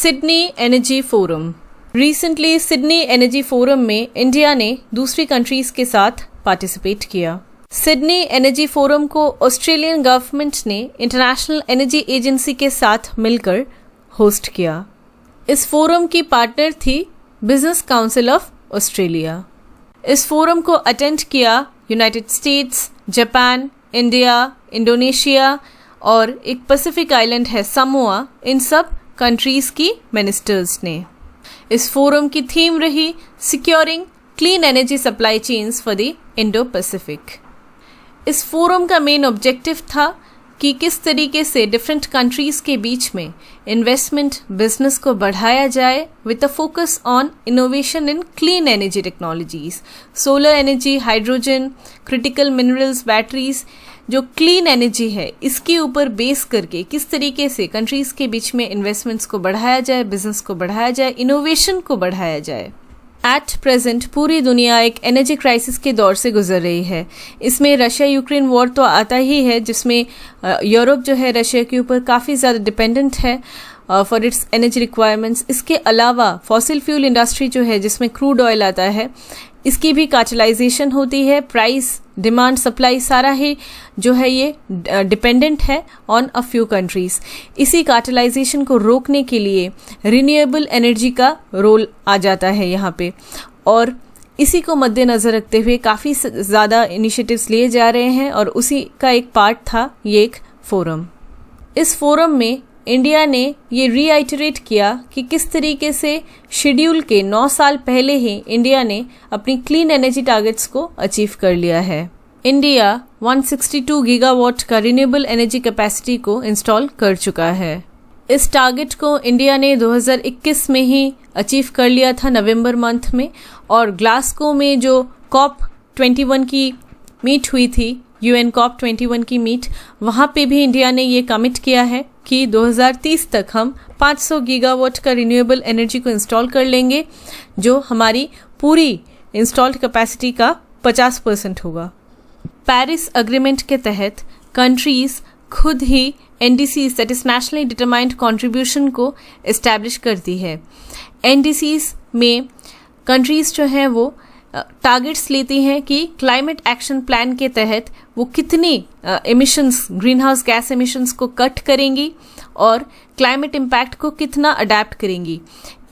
Sydney energy forum. Recently Sydney energy forum में India ने दूसरी कंट्रीज के साथ पार्टिसिपेट किया। सिडनी एनर्जी फोरम को ऑस्ट्रेलियन गवर्नमेंट ने इंटरनेशनल एनर्जी एजेंसी के साथ मिलकर होस्ट किया। इस फोरम की पार्टनर थी बिजनेस काउंसिल ऑफ ऑस्ट्रेलिया। इस फोरम को अटेंड किया United states, Japan, India, Indonesia और एक पैसिफिक आइलैंड है समोआ, इन सब कंट्रीज की मिनिस्टर्स ने। इस फोरम की थीम रही securing clean energy supply chains for the Indo Pacific. इस फोरम का मेन ऑब्जेक्टिव था कि किस तरीके से डिफरेंट कंट्रीज के बीच में इन्वेस्टमेंट बिजनेस को बढ़ाया जाए with a focus on innovation in clean energy technologies, solar energy, hydrogen, critical minerals, batteries. जो क्लीन एनर्जी है इसके ऊपर बेस करके किस तरीके से कंट्रीज के बीच में इन्वेस्टमेंट्स को बढ़ाया जाए, बिजनेस को बढ़ाया जाए, इनोवेशन को बढ़ाया जाए। एट प्रेजेंट पूरी दुनिया एक एनर्जी क्राइसिस के दौर से गुजर रही है। इसमें रशिया यूक्रेन वॉर तो आता ही है, जिसमें यूरोप जो है रशिया के ऊपर काफ़ी ज़्यादा डिपेंडेंट है फॉर इट्स एनर्जी रिक्वायरमेंट्स। इसके अलावा फॉसिल फ्यूल इंडस्ट्री जो है जिसमें क्रूड ऑयल आता है, इसकी भी कार्टेलाइजेशन होती है। प्राइस, डिमांड, सप्लाई सारा ही जो है ये डिपेंडेंट है ऑन अ फ्यू कंट्रीज। इसी कार्टेलाइजेशन को रोकने के लिए रिन्यूएबल एनर्जी का रोल आ जाता है यहाँ पे, और इसी को मद्देनज़र रखते हुए काफ़ी ज़्यादा इनिशिएटिव्स लिए जा रहे हैं और उसी का एक पार्ट था ये एक फोरम। इस फोरम में इंडिया ने ये रीआइटरेट किया कि किस तरीके से शेड्यूल के 9 साल पहले ही इंडिया ने अपनी क्लीन एनर्जी टारगेट्स को अचीव कर लिया है। इंडिया 162 गीगावाट का रिन्यूएबल एनर्जी कैपेसिटी को इंस्टॉल कर चुका है। इस टारगेट को इंडिया ने 2021 में ही अचीव कर लिया था नवंबर मंथ में, और ग्लासगो में जो COP21 की मीट हुई थी, UN COP21 की मीट, वहाँ पे भी इंडिया ने ये कमिट किया है कि 2030 तक हम 500 गीगावाट का रिन्यूएबल एनर्जी को इंस्टॉल कर लेंगे, जो हमारी पूरी इंस्टॉल्ड कैपेसिटी का 50% होगा। पेरिस अग्रीमेंट के तहत कंट्रीज खुद ही NDCs that is nationally determined contribution को इस्टेब्लिश करती है। NDCs में कंट्रीज जो हैं वो टारगेट्स लेती हैं कि क्लाइमेट एक्शन प्लान के तहत वो कितनी emissions, green house gas emissions को कट करेंगी और क्लाइमेट इम्पैक्ट को कितना अडेप्ट करेंगी।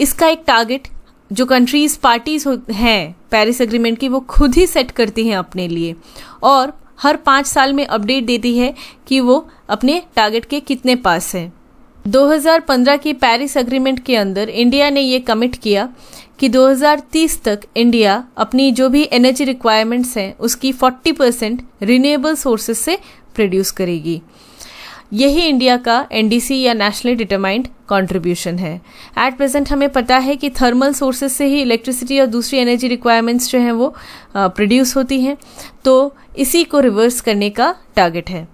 इसका एक टारगेट जो कंट्रीज पार्टीज हैं पेरिस एग्रीमेंट की, वो खुद ही सेट करती हैं अपने लिए, और हर 5 साल में अपडेट देती है कि वो अपने टारगेट के कितने पास है। 2015 की पेरिस एग्रीमेंट के अंदर इंडिया ने ये कमिट किया कि 2030 तक इंडिया अपनी जो भी एनर्जी रिक्वायरमेंट्स हैं उसकी 40% रिन्यूएबल सोर्सेज से प्रोड्यूस करेगी। यही इंडिया का NDC या नेशनली डिटरमाइंड कंट्रीब्यूशन है। एट प्रेजेंट हमें पता है कि थर्मल सोर्सेज से ही इलेक्ट्रिसिटी और दूसरी एनर्जी रिक्वायरमेंट्स जो हैं वो प्रोड्यूस होती हैं, तो इसी को रिवर्स करने का टारगेट है।